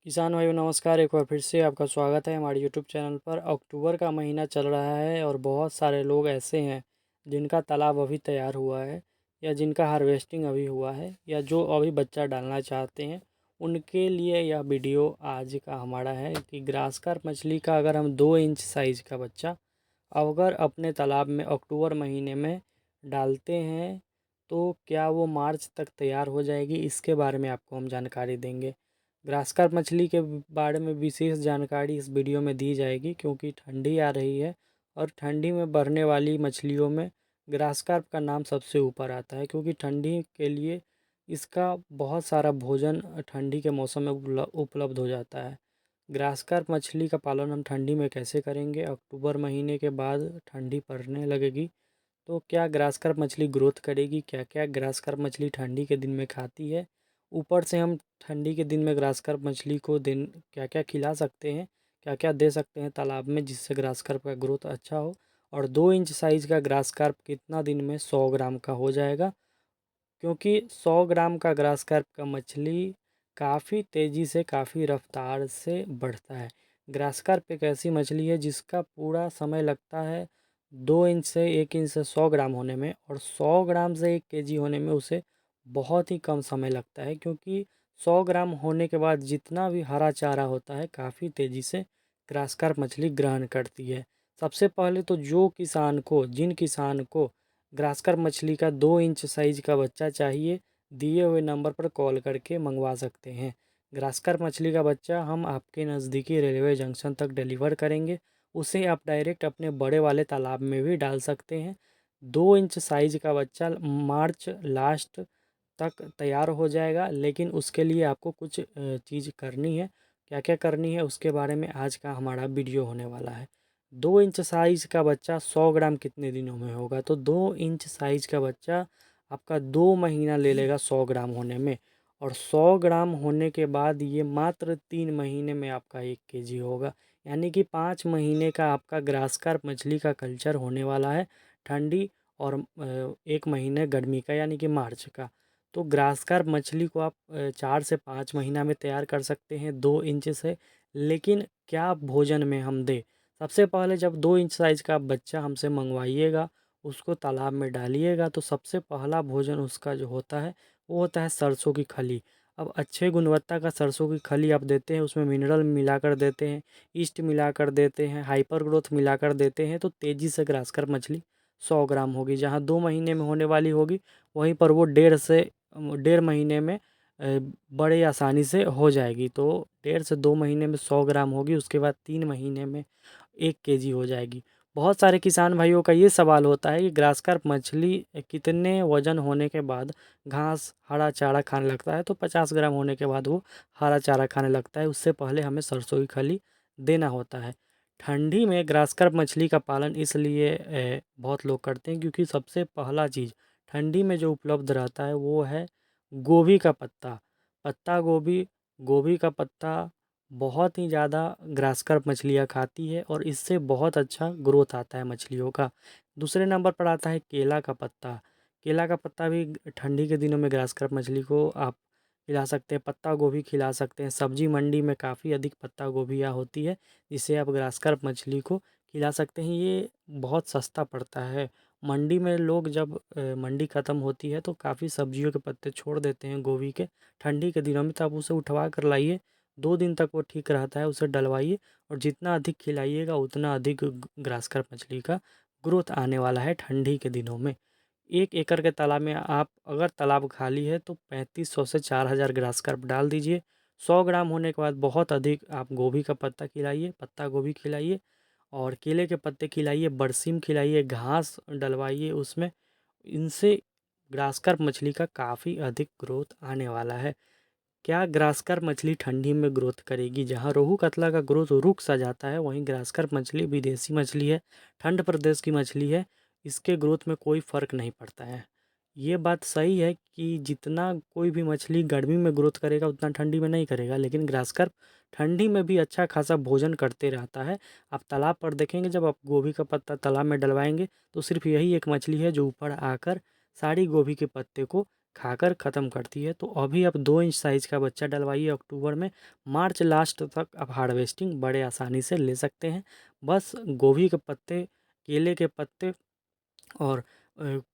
किसान भाइयों नमस्कार। एक बार फिर से आपका स्वागत है हमारे यूट्यूब चैनल पर। अक्टूबर का महीना चल रहा है और बहुत सारे लोग ऐसे हैं जिनका तालाब अभी तैयार हुआ है या जिनका हार्वेस्टिंग अभी हुआ है या जो अभी बच्चा डालना चाहते हैं। उनके लिए यह वीडियो आज का हमारा है कि ग्रास कार्प मछली का अगर हम 2 इंच साइज़ का बच्चा अगर अपने तालाब में अक्टूबर महीने में डालते हैं तो क्या वो मार्च तक तैयार हो जाएगी, इसके बारे में आपको हम जानकारी देंगे। ग्रास कार्प मछली के बारे में विशेष जानकारी इस वीडियो में दी जाएगी क्योंकि ठंडी आ रही है और ठंडी में बढ़ने वाली मछलियों में ग्रास कार्प का नाम सबसे ऊपर आता है क्योंकि ठंडी के लिए इसका बहुत सारा भोजन ठंडी के मौसम में उपलब्ध हो जाता है। ग्रास कार्प मछली का पालन हम ठंडी में कैसे करेंगे? अक्टूबर महीने के बाद ठंडी पड़ने लगेगी तो क्या ग्रास कार्प मछली ग्रोथ करेगी? क्या क्या ग्रास कार्प मछली ठंडी के दिन में खाती है? ऊपर से हम ठंडी के दिन में ग्रास कार्प मछली को दिन क्या क्या खिला सकते हैं, क्या क्या दे सकते हैं तालाब में जिससे ग्रास कार्प का ग्रोथ अच्छा हो? और 2 इंच साइज़ का ग्रास कार्प कितना दिन में 100 ग्राम का हो जाएगा? क्योंकि 100 ग्राम का ग्रास कार्प का मछली काफ़ी तेज़ी से काफ़ी रफ्तार से बढ़ता है। ग्रास कार्प एक ऐसी मछली है जिसका पूरा समय लगता है 2 इंच से 1 इंच से 100 ग्राम होने में, और 100 ग्राम से 1 केजी होने में उसे बहुत ही कम समय लगता है क्योंकि 100 ग्राम होने के बाद जितना भी हरा चारा होता है काफ़ी तेज़ी से ग्रास कार्प मछली ग्रहण करती है। सबसे पहले तो जिन किसान को ग्रास कार्प मछली का 2 इंच साइज का बच्चा चाहिए, दिए हुए नंबर पर कॉल करके मंगवा सकते हैं। ग्रास कार्प मछली का बच्चा हम आपके नज़दीकी रेलवे जंक्शन तक डिलीवर करेंगे। उसे आप डायरेक्ट अपने बड़े वाले तालाब में भी डाल सकते हैं। 2 इंच साइज का बच्चा मार्च लास्ट तक तैयार हो जाएगा, लेकिन उसके लिए आपको कुछ चीज़ करनी है। क्या क्या करनी है उसके बारे में आज का हमारा वीडियो होने वाला है। 2 इंच साइज़ का बच्चा 100 ग्राम कितने दिनों में होगा? तो 2 इंच साइज़ का बच्चा आपका 2 महीना ले लेगा 100 ग्राम होने में, और 100 ग्राम होने के बाद ये मात्र 3 महीने में आपका 1 केजी होगा। यानी कि 5 महीने का आपका ग्रास कार्प मछली का कल्चर होने वाला है ठंडी और 1 महीने गर्मी का यानी कि मार्च का। तो ग्रास कार्प मछली को आप 4 से 5 महीना में तैयार कर सकते हैं 2 इंच से। लेकिन क्या भोजन में हम दें? सबसे पहले जब 2 इंच साइज़ का बच्चा हमसे मंगवाइएगा, उसको तालाब में डालिएगा तो सबसे पहला भोजन उसका जो होता है वो होता है सरसों की खली। अब अच्छे गुणवत्ता का सरसों की खली आप देते हैं, उसमें मिनरल मिलाकर देते हैं, ईस्ट मिलाकर देते हैं, हाइपर ग्रोथ मिलाकर देते हैं तो तेज़ी से ग्रास कार्प मछली 100 ग्राम होगी। जहाँ 2 महीने में होने वाली होगी वहीं पर वो 1.5 महीने में बड़े आसानी से हो जाएगी। तो 1.5 से 2 महीने में 100 ग्राम होगी, उसके बाद 3 महीने में 1 केजी हो जाएगी। बहुत सारे किसान भाइयों का ये सवाल होता है कि ग्रास कार्प मछली कितने वज़न होने के बाद घास हरा चारा खाने लगता है? तो 50 ग्राम होने के बाद वो हरा चारा खाने लगता है, उससे पहले हमें सरसों की खली देना होता है। ठंडी में ग्रास कार्प मछली का पालन इसलिए बहुत लोग करते हैं क्योंकि सबसे पहला चीज़ ठंडी में जो उपलब्ध रहता है वो है गोभी का पत्ता। पत्ता गोभी, गोभी का पत्ता बहुत ही ज़्यादा ग्रास कार्प मछलियाँ खाती है और इससे बहुत अच्छा ग्रोथ आता है मछलियों का। दूसरे नंबर पर आता है केला का पत्ता। केला का पत्ता भी ठंडी के दिनों में ग्रास कार्प मछली को आप खिला सकते हैं। पत्ता गोभी खिला सकते हैं। सब्जी मंडी में काफ़ी अधिक पत्ता गोभियाँ होती है, जिसे आप ग्रास कार्प मछली को खिला सकते हैं। ये बहुत सस्ता पड़ता है। मंडी में लोग जब मंडी ख़त्म होती है तो काफ़ी सब्जियों के पत्ते छोड़ देते हैं गोभी के ठंडी के दिनों में, तो आप उसे उठवा कर लाइए। 2 दिन तक वो ठीक रहता है, उसे डलवाइए और जितना अधिक खिलाइएगा उतना अधिक ग्रास कार्प मछली का ग्रोथ आने वाला है ठंडी के दिनों में। 1 एकड़ के तालाब में आप अगर तालाब खाली है तो 3500 से 4000 ग्रास कार्प डाल दीजिए। 100 ग्राम होने के बाद बहुत अधिक आप गोभी का पत्ता खिलाइए, पत्ता गोभी खिलाइए और केले के पत्ते खिलाइए, बरसीम खिलाइए, घास डलवाइए उसमें। इनसे ग्रास कार्प मछली का काफ़ी अधिक ग्रोथ आने वाला है। क्या ग्रास कार्प मछली ठंडी में ग्रोथ करेगी? जहाँ रोहू कतला का ग्रोथ रुक सा जाता है, वहीं ग्रास कार्प मछली विदेशी मछली है, ठंड प्रदेश की मछली है, इसके ग्रोथ में कोई फ़र्क नहीं पड़ता है। ये बात सही है कि जितना कोई भी मछली गर्मी में ग्रोथ करेगा उतना ठंडी में नहीं करेगा, लेकिन ग्रास कार्प ठंडी में भी अच्छा खासा भोजन करते रहता है। आप तालाब पर देखेंगे, जब आप गोभी का पत्ता तालाब में डलवाएंगे तो सिर्फ यही एक मछली है जो ऊपर आकर सारी गोभी के पत्ते को खाकर ख़त्म करती है। तो अभी आप 2 इंच साइज़ का बच्चा डलवाइए अक्टूबर में, मार्च लास्ट तक आप हार्वेस्टिंग बड़े आसानी से ले सकते हैं। बस गोभी के पत्ते, केले के पत्ते और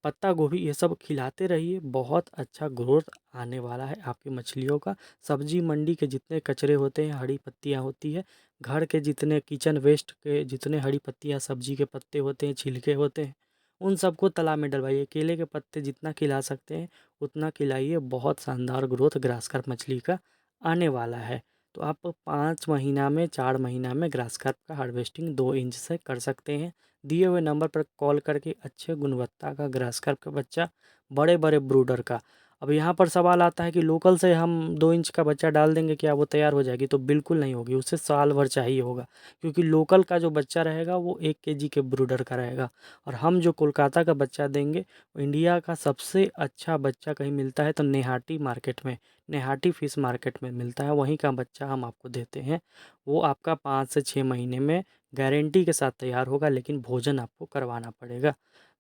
पत्ता गोभी ये सब खिलाते रहिए, बहुत अच्छा ग्रोथ आने वाला है आपकी मछलियों का। सब्जी मंडी के जितने कचरे होते हैं, हरी पत्तियाँ होती है, घर के जितने किचन वेस्ट के जितने हरी पत्तियाँ, सब्जी के पत्ते होते हैं, छिलके होते हैं, उन सबको तालाब में डलवाइए। केले के पत्ते जितना खिला सकते हैं उतना खिलाइए, बहुत शानदार ग्रोथ ग्रास कार्प मछली का आने वाला है। तो आप 5 महीना में, 4 महीना में ग्रास कार्प का हार्वेस्टिंग 2 इंच से कर सकते हैं। दिए हुए नंबर पर कॉल करके अच्छे गुणवत्ता का ग्रास कार्प का बच्चा, बड़े बड़े ब्रूडर का। अब यहाँ पर सवाल आता है कि लोकल से हम 2 इंच का बच्चा डाल देंगे, क्या वो तैयार हो जाएगी? तो बिल्कुल नहीं होगी, उसे साल भर चाहिए होगा, क्योंकि लोकल का जो बच्चा रहेगा वो 1 केजी के ब्रूडर का रहेगा। और हम जो कोलकाता का बच्चा देंगे, इंडिया का सबसे अच्छा बच्चा कहीं मिलता है तो नेहाटी मार्केट में, नेहाटी फिश मार्केट में मिलता है, वहीं का बच्चा हम आपको देते हैं। वो आपका 5 से 6 महीने में गारंटी के साथ तैयार होगा, लेकिन भोजन आपको करवाना पड़ेगा।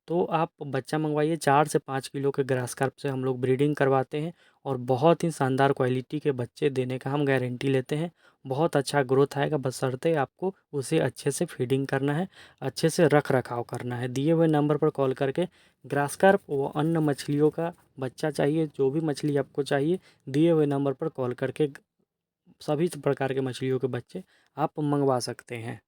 तो आप बच्चा मंगवाइए, 4 से 5 किलो के ग्रास कार्प से हम लोग ब्रीडिंग करवाते हैं और बहुत ही शानदार क्वालिटी के बच्चे देने का हम गारंटी लेते हैं। बहुत अच्छा ग्रोथ आएगा, बशर्ते आपको उसे अच्छे से फीडिंग करना है, अच्छे से रख रखाव करना है। दिए हुए नंबर पर कॉल करके ग्रास कार्प व अन्य मछलियों का बच्चा चाहिए, जो भी मछली आपको चाहिए, दिए हुए नंबर पर कॉल करके सभी प्रकार के मछलियों के बच्चे आप मंगवा सकते हैं।